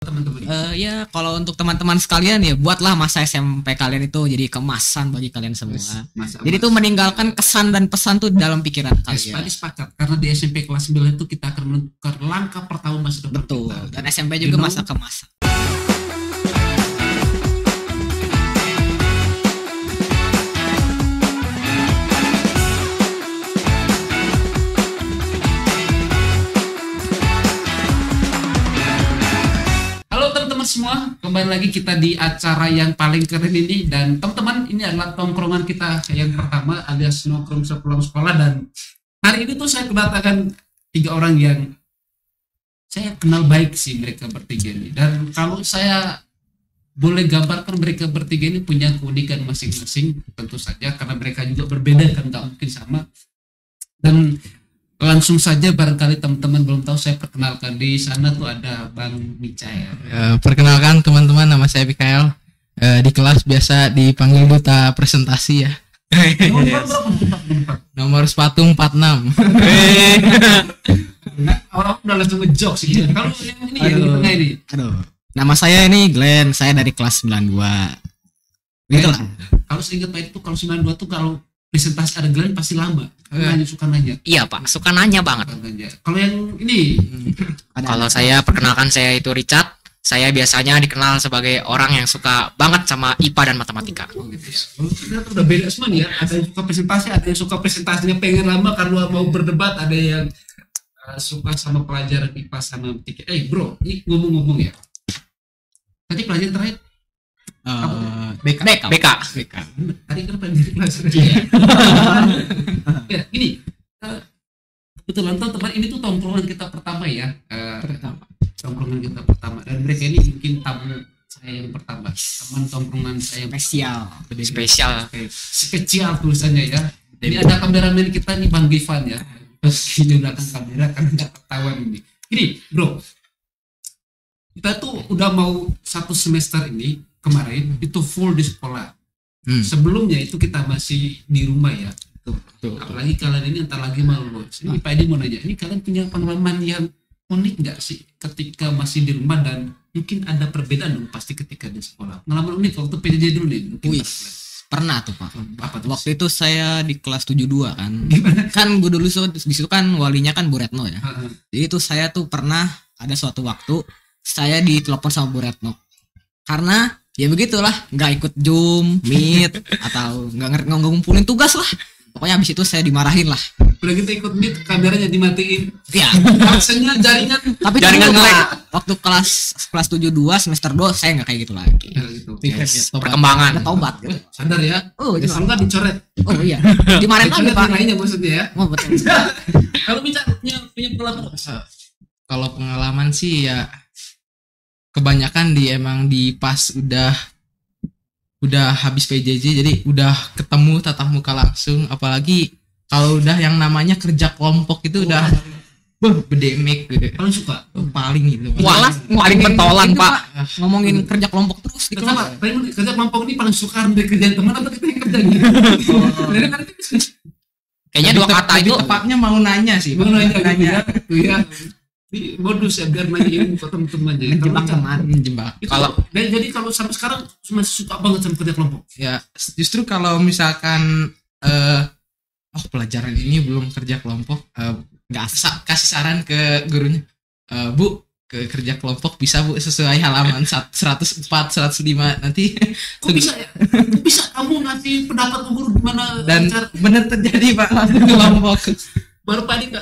teman-teman? Ya kalau untuk teman-teman sekalian ya buatlah masa SMP kalian itu jadi kemasan bagi kalian semua. Jadi tuh meninggalkan kesan dan pesan tuh dalam pikiran kalian. Tadi sepakat karena di SMP kelas 9 itu kita akan menentukan langkah pertama masa depan. Betul. Kita. Dan SMP juga masa kemasan. Semua kembali lagi kita di acara yang paling keren ini, dan teman-teman ini adalah tongkrongan kita yang pertama alias nongkrong sepulang sekolah. Dan hari ini tuh saya kedatangan 3 orang yang saya kenal baik sih, mereka bertiga ini. Dan kalau saya boleh gambarkan, mereka bertiga ini punya keunikan masing-masing tentu saja karena mereka juga berbeda kan, nggak mungkin sama. Dan langsung saja barangkali teman-teman belum tahu, saya perkenalkan. Di sana tuh ada Bang Michael. Perkenalkan teman-teman, nama saya Mikael. Di kelas biasa dipanggil duta presentasi ya. Nomor sepatu 46. Orang udah langsung ngejok sih. Kalau yang ini yang di tengah ini. Aduh. Nama saya ini Glenn, saya dari kelas 92. Gitu lah. Kalau seingat Pak itu kalau 92 tuh kalau presentasi ada Glenn pasti lama. Suka nanya. Iya Pak, suka nanya banget. Kalau yang ini, kalau saya perkenalkan, saya itu Richard. Saya biasanya dikenal sebagai orang yang suka banget sama IPA dan matematika. Oh gitu ya. Kalau ternyata udah beda semua nih ya. Ada yang suka presentasi, ada yang suka presentasinya pengen lama karena mau berdebat, ada yang suka sama pelajaran IPA sama matematika. Bro, ini ngomong-ngomong ya. Tadi pelajaran terakhir BK. Tadi kan pendiri kelas. Ya, ini kebetulan teman ini tuh tongkrongan kita pertama ya. Tongkrongan kita pertama, dan mereka ini mungkin tamu saya yang pertama, teman tongkrongan saya yang spesial tulisannya ya. Jadi ada kameramen kita nih Bang Givan ya. Terus di belakang kamera karena nggak ketahuan ini. Ini bro, kita tuh udah mau 1 semester ini. Kemarin itu full di sekolah. Sebelumnya itu kita masih di rumah ya. Betul. Apalagi kalian ini entar lagi mau lulus. Ini Pak Edi mau nanya, ini kalian punya pengalaman yang unik nggak sih ketika masih di rumah, dan mungkin ada perbedaan dong pasti ketika di sekolah. Pengalaman unik waktu PJJ dulu nih. Pernah tuh Pak. Apa tuh? Waktu itu saya di kelas 72 kan. Kan gue dulu di situ kan walinya kan Bu Retno ya. Jadi itu saya tuh pernah ada suatu waktu saya ditelepon sama Bu Retno. Karena ya begitulah, nggak ikut Zoom, Meet, atau nggak ngumpulin tugas lah. Pokoknya habis itu saya dimarahin lah. Udah kita ikut Meet, kameranya dimatiin. Iya. Aksennya jaringan. Tapi jaringan nge-lag. Waktu kelas 72 semester 2 saya nggak kayak gitu lagi. Perkembangan. Udah tobat gitu. Sadar ya. Oh, ya nggak dicoret. Oh iya. Dimarahin lagi Pak. Lainnya maksudnya ya. Oh betul. Kalau punya pengalaman. Kalau pengalaman sih ya kebanyakan emang di pas udah habis PJJ, jadi udah ketemu tatap muka langsung. Apalagi kalau udah yang namanya kerja kelompok itu udah bedemek gitu. Paling suka paling itu. Wah, paling pentolan Pak. Ngomongin kerja kelompok terus di kelas. Kerja kelompok ini paling suka dari kerjaan teman atau kita yang kerja gitu. Kayaknya 2 kata itu tepatnya mau nanya sih. Mau nanya. Ya. Ini modus ya biar nanyain ke teman-teman aja. Menjebak. Jadi kalau sampai sekarang masih suka banget sama kerja kelompok. Ya, justru kalau misalkan pelajaran ini belum kerja kelompok, nggak kasih saran ke gurunya. Bu, ke kerja kelompok bisa Bu sesuai halaman 104, 105 nanti. Kok bisa ya? Kok bisa kamu ngasih pendapat ke guru gimana? Dan benar terjadi Pak kelompok. baru kali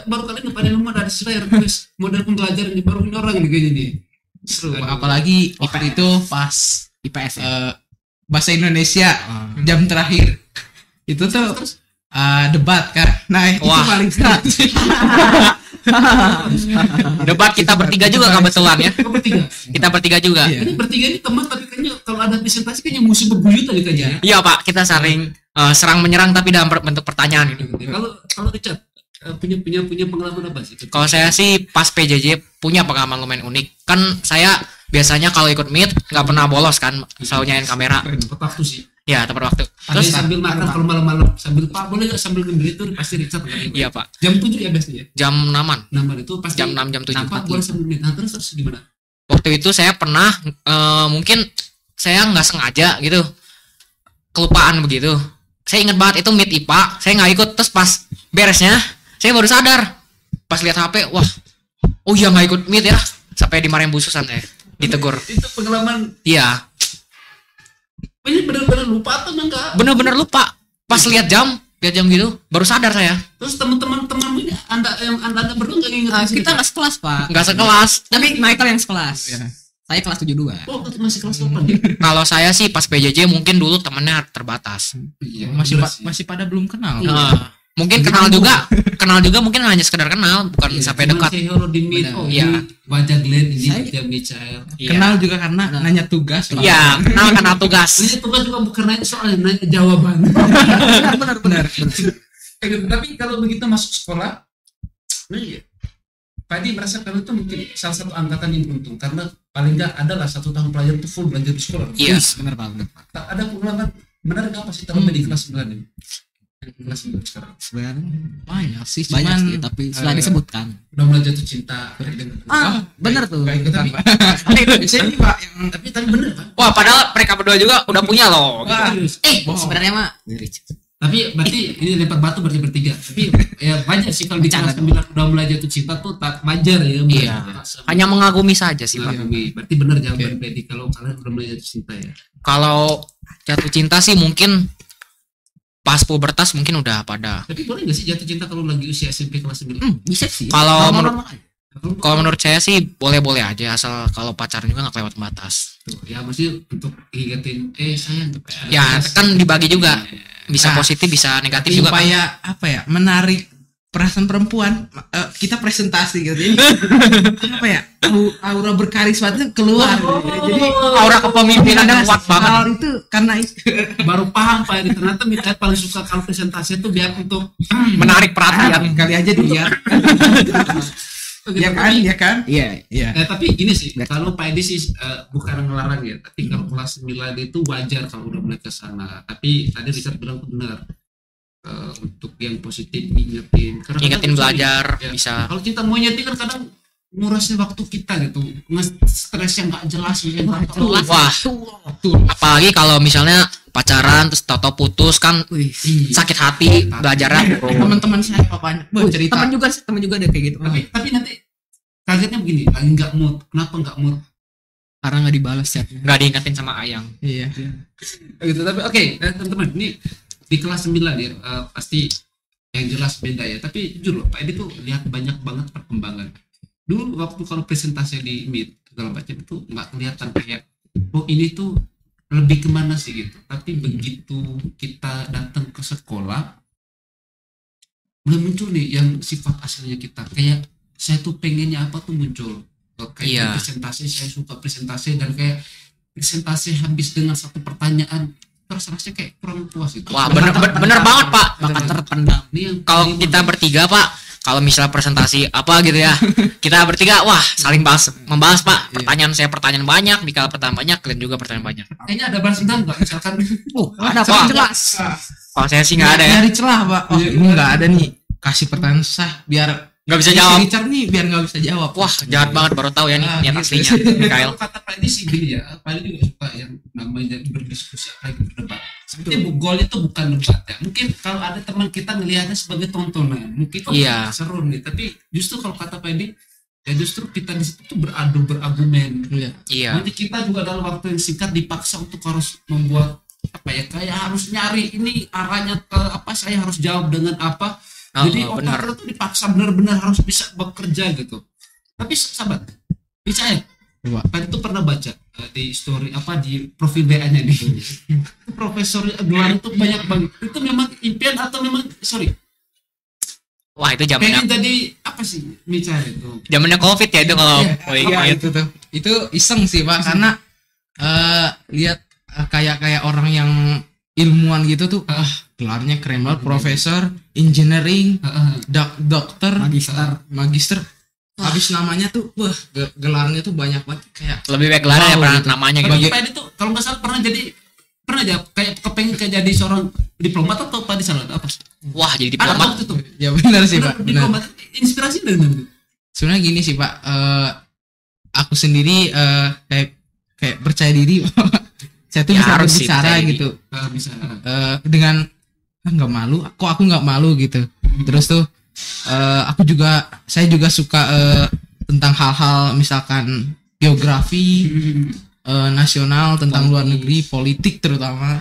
ngepada nomor dari Slayer tulis model pembelajaran ini baru ini orang nih kayaknya nih. Seru. Apalagi waktu itu pas IPS bahasa Indonesia jam terakhir itu tuh debat kan. Nah itu paling seru. Debat kita bertiga juga kebetulan ya. Kita bertiga juga. Ini bertiga ini teman, tapi kayaknya kalau ada presentasi kayaknya musuh bebuyutan kayaknya. Iya Pak, kita saling serang menyerang tapi dalam bentuk pertanyaan ini. Kalau Richard punya pengalaman apa sih? Kalau saya sih pas PJJ punya pengalaman lumayan unik. Kan saya biasanya kalau ikut Meet nggak pernah bolos kan, selalu nyalain kamera. Tepat waktu sih. Ya, tepat waktu. Terus sambil makan kalau malam-malam sambil Pak boleh nggak sambil ngendri itu pasti Richard kan? Iya Pak. Jam 7 ya biasanya. Jam 6-an. 6-an itu pasti. Jam 6 jam 7. Pak boleh sambil Meet. Nah, terus gimana? waktu itu saya pernah mungkin saya nggak sengaja gitu kelupaan begitu. Saya ingat banget itu meet IPA, saya nggak ikut. Terus pas beresnya saya baru sadar pas lihat HP, wah, oh iya nggak ikut meet ya, sampai dimarahin bususan saya, ditegur. Itu pengalaman. Iya, Ini benar-benar lupa atau enggak? bener-bener lupa. Pas lihat jam gitu, baru sadar saya. Terus teman-temanmu ini anda berdua nggak ingat? Kita nggak sekelas pak. Nggak sekelas. Tapi Michael yang sekelas. Iya. Saya kelas 72. Oh, itu masih kelas 8 ya? Kalau saya sih pas PJJ mungkin dulu temennya terbatas. Iya, masih bener sih. masih pada belum kenal. Mungkin kenal juga mungkin hanya sekedar kenal, bukan Iya, sampai cuman dekat. si Hero di meet, Bener. oh Iya. ini wajah Glenn, ini Saya- wajah Michael. Iya. Kenal juga karena nanya tugas. Pak. Iya, kenal karena tugas. Ini tugas juga bukan nanya soalnya nanya jawaban. Benar. Tapi kalau begitu masuk sekolah, nah iya. Padi merasa kalau itu mungkin salah satu angkatan yang beruntung karena paling nggak adalah 1 tahun pelajar itu full belajar di sekolah. Iya. Benar pak. Benar pak. Tak ada pengalaman benar nggak apa sih terlebih di kelas 9 ini? Kelas 9 sekarang. Sebenarnya Banyak sih, banyak cuman sih, tapi setelah disebutkan. Udah mulai jatuh cinta. Benar tuh. Baik, tapi saya ini Pak yang tapi bener kan? Wah, padahal mereka berdua juga udah punya loh. Sebenarnya mah Tapi berarti ini lempar batu berarti bertiga. Tapi ya wajar sih kalau di kelas 9 udah mulai jatuh cinta tuh tak wajar ya. Iya. Hanya mengagumi saja sih, Pak. Berarti benar jawaban Pedi kalau kalian udah mulai jatuh cinta ya. Kalau jatuh cinta sih mungkin pas pubertas mungkin udah pada. Tapi boleh nggak sih jatuh cinta kalau lagi usia SMP kelas 9? bisa sih. Kalau Normal-normal aja. Kalau menurut saya sih boleh-boleh aja, asal kalau pacaran juga nggak kelewat batas. Ya maksudnya untuk ingetin sayang Ya kan dibagi juga, bisa Nah, positif bisa negatif tapi juga kan. upaya apa ya, menarik perasaan perempuan. Kita presentasi gitu. Jadi apa ya, aura berkarisma itu keluar. Jadi Aura kepemimpinan yang kuat banget. hal itu karena itu. baru paham Pak ini ternyata Mikael paling suka kalau presentasi itu biar untuk Menarik perhatian. Kali aja dilihat. Ya kan, ya kan? Iya. Iya. tapi gini sih kalau Pak Edi sih bukan ngelarang ya tapi kalau kelas 9 itu wajar kalau udah mulai ke sana tapi tadi Richard bilang tuh benar untuk yang positif ingetin karena Ingetin kadang- belajar ya, bisa. kalau kita mau nyetir kan kadang ngurasin waktu kita gitu stres yang nggak jelas yang nggak tahu. Wah, apalagi kalau misalnya pacaran terus tato putus kan sakit hati belajarnya. Teman-teman saya banyak cerita. Teman juga ada kayak gitu. tapi nanti kagetnya begini lagi nggak mood kenapa nggak mood Karena nggak dibalas chatnya. Nggak diingetin sama Ayang. Iya. gitu tapi oke, teman-teman ini di kelas 9 ya pasti yang jelas beda ya tapi jujur loh Pak Edi tuh lihat banyak banget perkembangan dulu waktu kalau presentasi di Meet segala macam itu nggak kelihatan kayak oh ini tuh lebih kemana sih gitu tapi begitu kita datang ke sekolah mulai muncul nih yang sifat aslinya kita kayak saya tuh pengennya apa tuh muncul kayak Iya. presentasi saya suka presentasi dan kayak presentasi habis dengan satu pertanyaan terus rasanya kayak kurang puas itu. Wah, bener banget Pak. Bakat terpendam. Ini yang Kalau kita bertiga Pak, kalau misalnya presentasi apa gitu ya, kita bertiga wah saling membahas Pak. Pertanyaan banyak, Mikael pertanyaan banyak, kalian juga pertanyaan banyak. kayaknya ada balas dendam nggak misalkan Ada Wah. Pak jelas. Kalau saya sih nggak ada ya, Nyari celah, Pak. Oh, ini nggak ada nih. Kasih pertanyaan susah biar nggak bisa si jawab. Richard nih biar nggak bisa jawab. Wah jahat banget, baru tahu ya nih niat gitu. aslinya Mikael. kalau kata Pak Edi sih gini ya Pak Edi juga suka yang namanya berdiskusi apalagi berdebat sebenarnya gol itu bukan debat ya mungkin kalau ada teman kita ngelihatnya sebagai tontonan mungkin Iya. seru nih tapi justru kalau kata Pak Edi ya justru kita di situ tuh berargumen Iya. nanti kita juga dalam waktu yang singkat dipaksa untuk harus membuat apa ya kayak harus nyari ini arahnya ke apa saya harus jawab dengan apa jadi benar. otak itu dipaksa benar-benar harus bisa bekerja gitu tapi sahabat percaya Coba. tadi tuh pernah baca di story apa di profil BA-nya nih Profesor gelar itu banyak banget itu memang impian atau memang sorry Wah itu pengen zamannya jadi apa sih Michael itu zamannya COVID ya itu kalau Iya, itu tuh. Itu iseng sih, Pak, karena lihat kayak orang yang ilmuwan gitu tuh, gelarnya keren banget, profesor, engineering, dokter, magister. Habis namanya tuh, wah, gelarnya tuh banyak banget kayak lebih baik gelarnya ya Wow, pernah gitu. namanya gitu. tapi Pak Edi tuh kalau nggak salah pernah aja kayak kepengen kayak jadi seorang diplomat atau Pak Edi salah apa sih? Wah jadi Ada diplomat. waktu itu ya benar sih, Pak. Benar. diplomat inspirasi dari mana? Sebenarnya gini sih, Pak, aku sendiri kayak percaya diri bahwa saya tuh Ya, bisa harus sih berbicara percaya diri. gitu Bisa. dengan nggak malu, kok aku nggak malu gitu. Terus tuh saya juga suka tentang hal-hal misalkan geografi nasional, tentang luar negeri, politik terutama.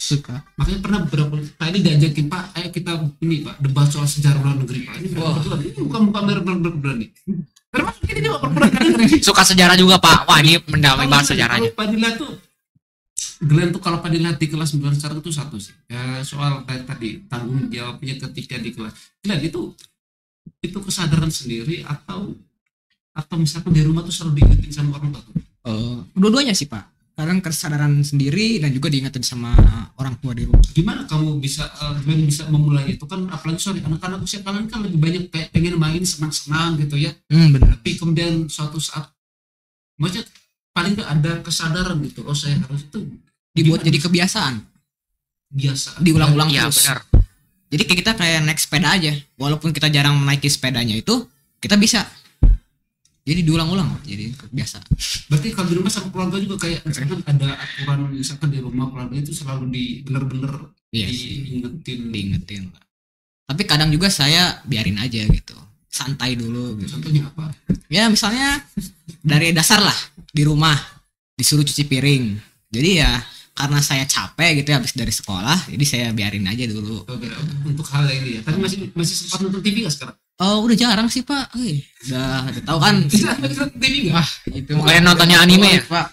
Suka. Makanya pernah beberapa kali diajakin Pak, ayo kita ini Pak debat soal sejarah luar negeri Pak. Ini kebetulan ini muka merah berani. Termasuk ini juga pernah kali. Suka sejarah juga Pak. Wah ini mendalami banget sejarahnya. Kalau Padilla tuh Glenn tuh kalau Padilla di kelas 9 sekarang tuh satu sih. Ya, soal tadi tanggung jawabnya ketika di kelas. Glenn itu kesadaran sendiri atau misalkan di rumah tuh selalu diingetin sama orang tua tuh. Dua-duanya sih Pak. Kadang kesadaran sendiri dan juga diingetin sama orang tua di rumah. Gimana kamu bisa memulai itu kan, apalagi sorry anak-anak usia kalian kan lebih banyak kayak pengen main senang-senang gitu ya. Benar. Tapi kemudian suatu saat maksudnya paling nggak ada kesadaran gitu, oh saya harus itu Dibuat gimana? jadi kebiasaan. Biasa Diulang-ulang Iya terus. benar. Jadi kayak kita kayak naik sepeda aja. Walaupun kita jarang menaiki sepedanya itu, kita bisa. Jadi diulang-ulang, jadi biasa. Berarti kalau di rumah sama keluarga juga kayak misalkan ada aturan, misalkan di rumah keluarga itu selalu bener-bener Iya, diingetin. Tapi kadang juga saya biarin aja gitu. Santai dulu gitu. Contohnya apa? Ya misalnya dari dasar lah di rumah disuruh cuci piring. Jadi ya karena saya capek gitu ya habis dari sekolah, jadi saya biarin aja dulu. Oke, untuk hal ini ya. Tapi masih sempat nonton TV nggak sekarang? Oh udah jarang sih Pak. Udah tahu kan. Bisa nonton TV nggak? Wah, itu Bukannya nontonnya anime ya? Pak.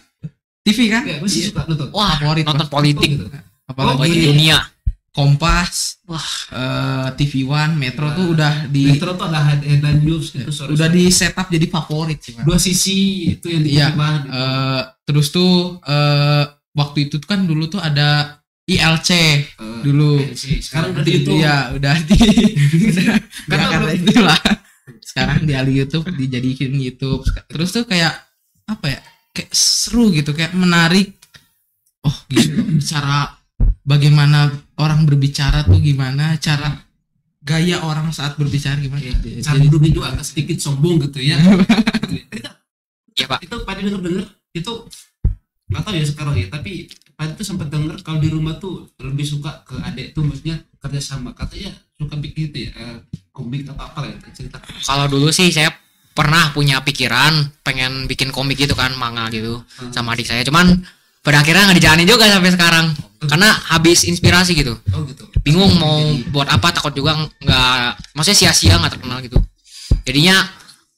TV kan? Ya, masih suka nonton. Wah Favorit, nonton Pak. politik. Oh, gitu. Apalagi Politik dunia. Kompas, Wah. TV One, Metro tuh udah Metro tuh ada headline news itu sore. udah di setup jadi favorit sih, Pak. Dua sisi itu yang Iya. diterima. Terus tuh waktu itu tuh kan dulu tuh ada ILC dulu. Sekarang udah di YouTube. Iya, udah di udah Karena karena belum- itulah. Sekarang di YouTube dijadiin YouTube. Terus tuh kayak apa ya? Kayak seru gitu, kayak menarik. Oh, gitu. Cara bagaimana orang berbicara tuh gimana, cara gaya orang saat berbicara gimana. Cara duduknya juga agak sedikit sombong gitu ya. Iya Pak. Itu pada denger itu nggak tahu ya sekarang ya, tapi pada itu sempat denger kalau di rumah tuh lebih suka ke adik tuh, maksudnya kerjasama, katanya suka bikin itu ya, komik atau apa lah ya, cerita. Kalau dulu sih saya pernah punya pikiran pengen bikin komik gitu kan, manga gitu sama adik saya. Cuman pada akhirnya nggak dijalanin juga sampai sekarang karena habis inspirasi gitu. Oh gitu. Bingung mau buat apa, takut juga nggak, maksudnya sia-sia nggak terkenal gitu. Jadinya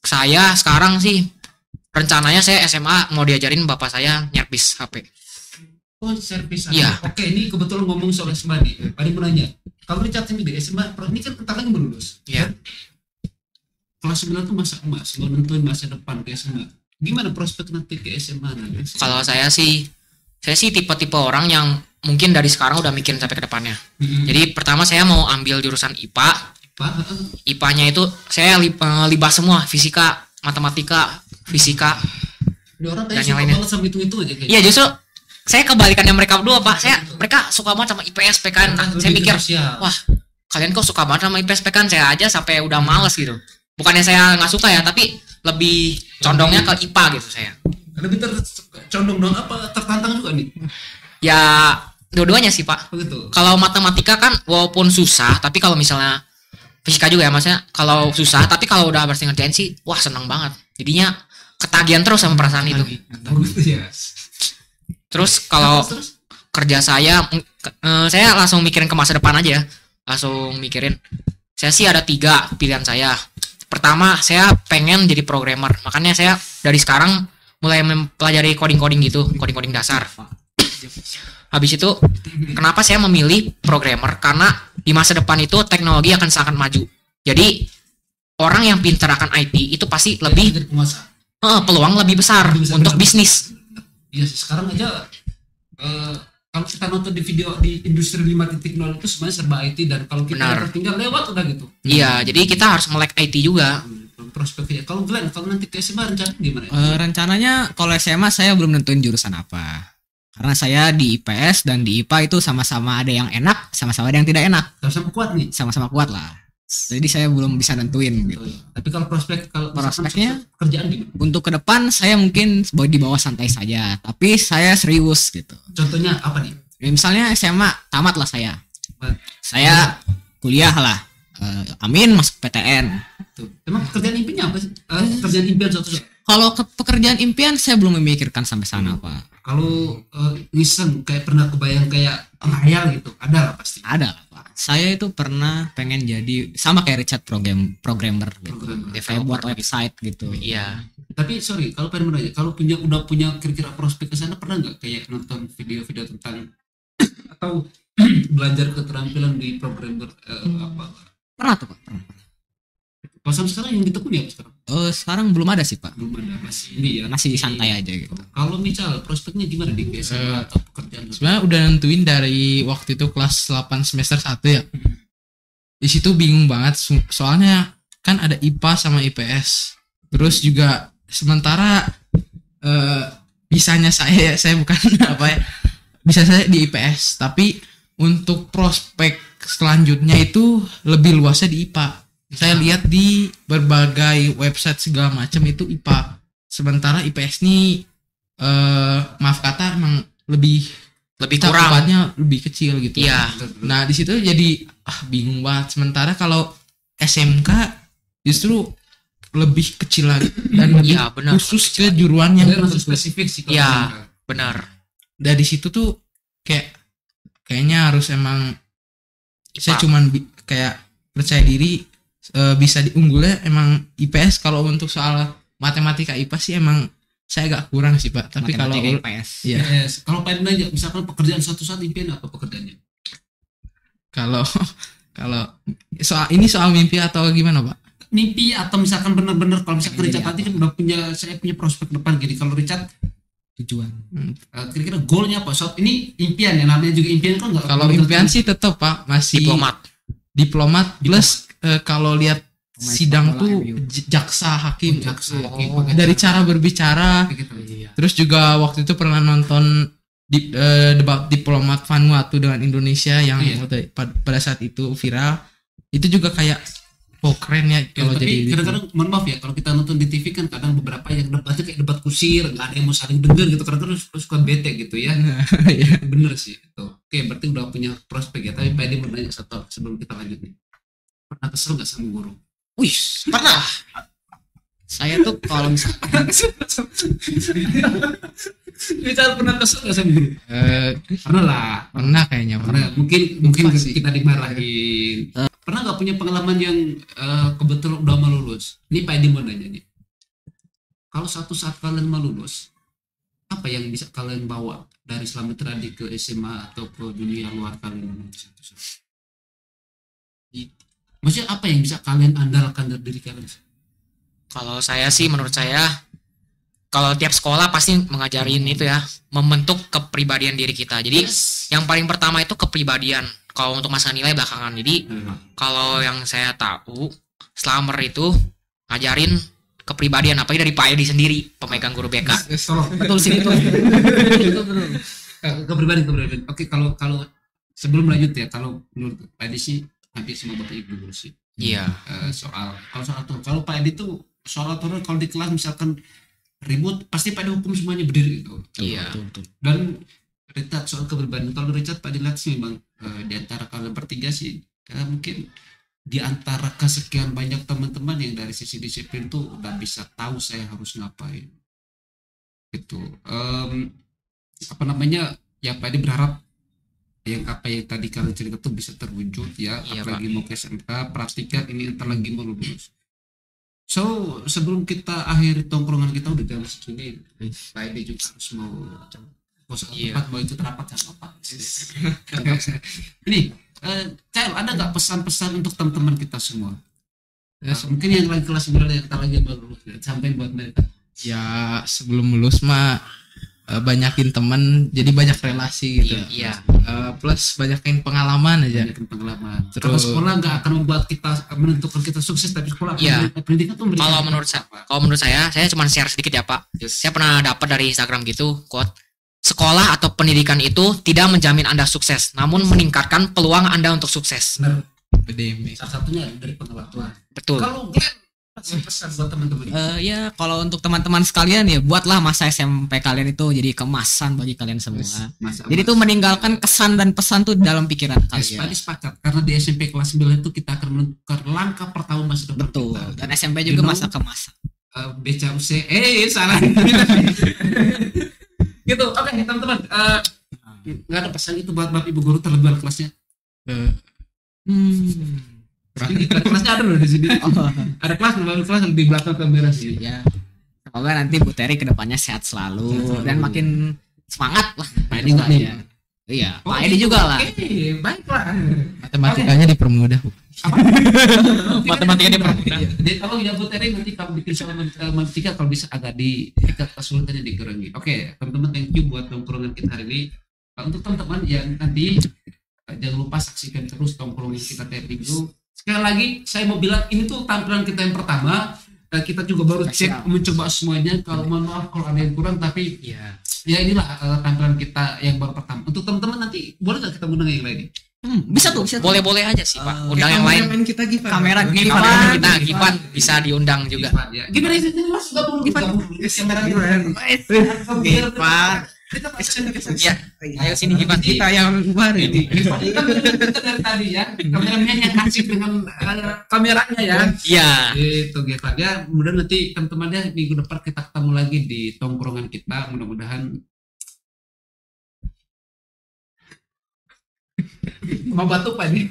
saya sekarang sih rencananya saya SMA mau diajarin bapak saya nyervis HP. Oh, servis. Iya. Oke, ini kebetulan ngomong soal SMA nih. Tadi mau nanya, kalau Richard sendiri SMA, ini kan bentar lagi baru lulus. Iya. Kan? Kelas 9 tuh masa emas, lo nentuin masa depan ke SMA. Gimana prospek nanti ke SMA nanti? Kalau saya sih tipe-tipe orang yang mungkin dari sekarang udah mikirin sampai ke depannya. Jadi pertama saya mau ambil jurusan IPA. IPA-nya itu saya libas semua, fisika, matematika, fisika. Ini orang Dan kayak yang suka lainnya. banget sama itu aja kayak. Iya justru saya kebalikannya mereka berdua Pak. Mereka suka banget sama IPS PKN. Nah, saya mikir, wah kalian kok suka banget sama IPS PKN, saya aja sampai udah males gitu. Bukannya saya nggak suka ya, tapi lebih condongnya ke IPA gitu saya. Lebih condong dong apa tertantang juga nih? Ya dua-duanya sih Pak. Begitu. Kalau matematika kan walaupun susah, tapi kalau misalnya fisika juga ya, maksudnya kalau susah tapi kalau udah berhasil ngerjain sih wah seneng banget. Jadinya ketagihan terus sama perasaan itu. Oh gitu ya. Terus kalau Terus? kerja saya langsung mikirin ke masa depan aja. Langsung mikirin. Saya sih ada 3 pilihan saya. Pertama, saya pengen jadi programmer. Makanya saya dari sekarang mulai mempelajari coding-coding gitu, coding-coding dasar. Habis itu, kenapa saya memilih programmer? Karena di masa depan itu teknologi akan sangat maju. Jadi, orang yang pintar akan IT itu pasti lebih Jadi penguasa. peluang lebih besar Lebih besar, untuk benar. bisnis. Iya sih, sekarang aja kalau kita nonton di video di industri 5.0 itu sebenarnya serba IT, dan kalau kita Benar. tertinggal lewat udah gitu. Iya, jadi kita harus melek IT juga. Prospeknya. Kalau Glenn, kalau nanti ke SMA rencana gimana? Rencananya kalau SMA saya belum nentuin jurusan apa. Karena saya di IPS dan di IPA itu sama-sama ada yang enak, sama-sama ada yang tidak enak. Sama kuat nih. Sama-sama kuat lah. Jadi saya belum bisa nentuin gitu. Tapi kalau kalau Prospeknya kerjaan gimana? untuk ke depan saya mungkin di bawah santai saja, tapi saya serius gitu. Contohnya apa nih? Ya, misalnya SMA tamat lah saya. Apa? Saya kuliah lah. Amin masuk PTN. Tuh. Emang pekerjaan impiannya apa sih? Pekerjaan impian suatu saat. Kalau pekerjaan impian saya belum memikirkan sampai sana, Pak. Kalau iseng kayak pernah kebayang kayak ngayal gitu, ada lah pasti. Ada lah, Pak. Saya itu pernah pengen jadi sama kayak Richard programmer gitu. Saya buat website gitu. Iya. Tapi sorry, kalau pengen menanya, kalau udah punya kira-kira prospek ke sana, pernah nggak kayak nonton video-video tentang atau belajar keterampilan di programmer apa? Pernah tuh, Pak. Pernah. Kalau sampai sekarang yang ditekuni apa sekarang? Sekarang belum ada sih, Pak. Belum ada, masih ini ya. Masih santai aja gitu. Kalau misal prospeknya gimana di SMA atau pekerjaan? Sebenarnya udah nentuin dari waktu itu kelas 8 semester 1 ya. Di situ bingung banget soalnya kan ada IPA sama IPS. Terus juga sementara bisanya saya bukan apa ya. Bisa saya di IPS, tapi untuk prospek selanjutnya itu lebih luasnya di IPA. Saya lihat di berbagai website segala macam itu IPA. Sementara IPS ini maaf kata emang lebih kurang. cakupannya lebih kecil gitu. Iya. Nah, di situ jadi bingung banget. Sementara kalau SMK justru lebih kecil lagi dan lebih Iya, benar. khusus ke juruan yang Langsung tertentu. spesifik sih. Iya, benar. Dari situ tuh kayaknya harus emang saya IPA. cuman kayak percaya diri bisa diunggulnya emang IPS. Kalau untuk soal matematika IPA sih emang saya agak kurang sih, Pak. Tapi kalau Matematika IPS. iya, Yes. Kalau pengen nanya, misalkan pekerjaan suatu saat impian apa pekerjaannya? kalau soal mimpi atau gimana, Pak? Mimpi atau misalkan benar-benar kalau misalkan Pengen Richard jadi tadi kan udah saya punya prospek depan gini. Kalau Richard Tujuan. kira-kira goalnya apa? So, ini impian ya, namanya juga impian kan nggak? Kalau impian sih tetap, Pak, masih diplomat plus kalau lihat Pemain sidang sepak bola tuh MU. jaksa hakim. Oh, Dari cara berbicara. gitu. Terus juga waktu itu pernah nonton debat diplomat Vanuatu dengan Indonesia yang Iya. pada saat itu viral. Itu juga kayak keren ya kalau Tapi jadi kadang-kadang mohon maaf ya, kalau kita nonton di TV kan kadang beberapa yang debatnya kayak debat kusir, nggak ada yang mau saling denger gitu, kadang-kadang suka bete gitu ya. Iya. Bener sih itu. Oke, berarti udah punya prospek ya. Tapi Pak Edi mau nanya satu sebelum kita lanjut nih. Pernah kesel nggak sama guru? Wih, pernah. Saya tuh kalau misalkan Kita pernah kesel nggak sama guru? Pernah lah. Pernah kayaknya Pernah. Mungkin Lupa sih. kita dimarahin. Pernah nggak punya pengalaman yang kebetulan udah mau lulus? Ini Pak Edi mau nanya nih. Kalau satu saat kalian mau lulus, apa yang bisa kalian bawa dari Slamet Radi ke SMA atau ke dunia luar kalian? Maksudnya apa yang bisa kalian andalkan dari diri kalian? Kalau saya sih, menurut saya, kalau tiap sekolah pasti mengajarin itu ya, membentuk kepribadian diri kita. Jadi yang paling pertama itu kepribadian. Kalau untuk masalah nilai belakangan. Jadi kalau yang saya tahu, Slamer itu ngajarin kepribadian, apalagi dari Pak Edi sendiri, pemegang guru BK. betul sih itu. Kepribadian. Oke, kalau sebelum lanjut ya, kalau menurut Pak Edi sih hampir semua bapak ibu guru sih. Iya. Kalau Pak Edi tuh soal aturan, kalau di kelas misalkan ribut pasti pada hukum semuanya berdiri gitu. Iya. Dan Richard soal kepribadian, kalau Richard Pak dilihat sih memang di antara kalian bertiga sih mungkin di antara kesekian banyak teman-teman yang dari sisi disiplin tuh udah bisa tahu saya harus ngapain gitu. Apa namanya ya, Pak Edi berharap yang apa yang tadi kalian cerita tuh bisa terwujud ya. Iya, Apalagi mau ke SMK, praktikan ini entar lagi mau lulus. So sebelum kita akhiri tongkrongan kita udah jam segini, Pak Edi juga harus mau Iya. tempat mau itu rapat sama Pak. Ini Cel, ada nggak pesan-pesan untuk teman-teman kita semua? Mungkin yang lagi kelas 9 yang kita lagi baru lulus, sampai buat mereka. ya sebelum lulus mah banyakin temen, jadi banyak relasi gitu. Iya. Plus banyakin pengalaman aja. Banyakin pengalaman. Terus- Kalau sekolah nggak akan membuat kita menentukan kita sukses, tapi sekolah akan Iya. pendidikan tuh memberikan Kalau kita menurut saya cuma share sedikit ya Pak. Saya pernah dapat dari Instagram gitu quote, sekolah atau pendidikan itu tidak menjamin Anda sukses, namun meningkatkan peluang Anda untuk sukses. Benar. PDM. Salah satunya dari pengalaman. Betul. Kalau Glenn kasih pesan buat teman-teman. Ya kalau untuk teman-teman sekalian ya buatlah masa SMP kalian itu jadi kemasan bagi kalian semua. Jadi tuh meninggalkan kesan dan pesan tuh dalam pikiran kalian. Sepakat karena di SMP kelas 9 itu kita akan menentukan langkah pertama masa depan Betul. kita. Dan SMP juga masa kemasan. BCUC salah. Gitu. Oke, teman-teman. Nggak ada pesan itu buat Bapak Ibu guru terlebih kelasnya. Kelasnya ada loh di sini. Ada kelas di belakang kamera sih. Ya. Semoga nanti Bu Terry kedepannya sehat selalu dan makin semangat lah. Pak Edi juga nih. Iya, Pak Edi juga lah. Oke, baiklah. Matematikanya dipermudah. Matematika dipermudah. Jadi kalau ya Bu Terry nanti kalau bikin soal matematika kalau bisa agak di tingkat kesulitannya dikurangi. Oke, teman-teman thank you buat tongkrongan kita hari ini. Untuk teman-teman yang nanti jangan lupa saksikan terus tongkrongan kita tiap minggu. Sekali lagi saya mau bilang ini tuh tampilan kita yang pertama. Kita juga baru cek mencoba semuanya. Kalau mohon maaf kalau ada yang kurang tapi ya inilah tampilan kita yang baru pertama. Untuk teman-teman nanti boleh nggak kita undang yang lain? Bisa tuh. Boleh-boleh aja sih Pak. Undang yang lain. Kita Givan. Kamera Givan Givan bisa diundang juga. Gimana sih Mas? Gabung kamera Givan. Ya, ayo sini Givan. Kita yang baru ini. Kita dari tadi ya, kameramennya yang asik dengan kameranya ya. Iya. Itu Givan ya. Mudah nanti teman-temannya minggu depan kita ketemu lagi di tongkrongan kita. Mudah-mudahan mau batuk Pak ini.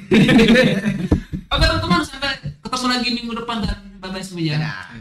Oke teman-teman, sampai ketemu lagi minggu depan dan bye-bye semuanya.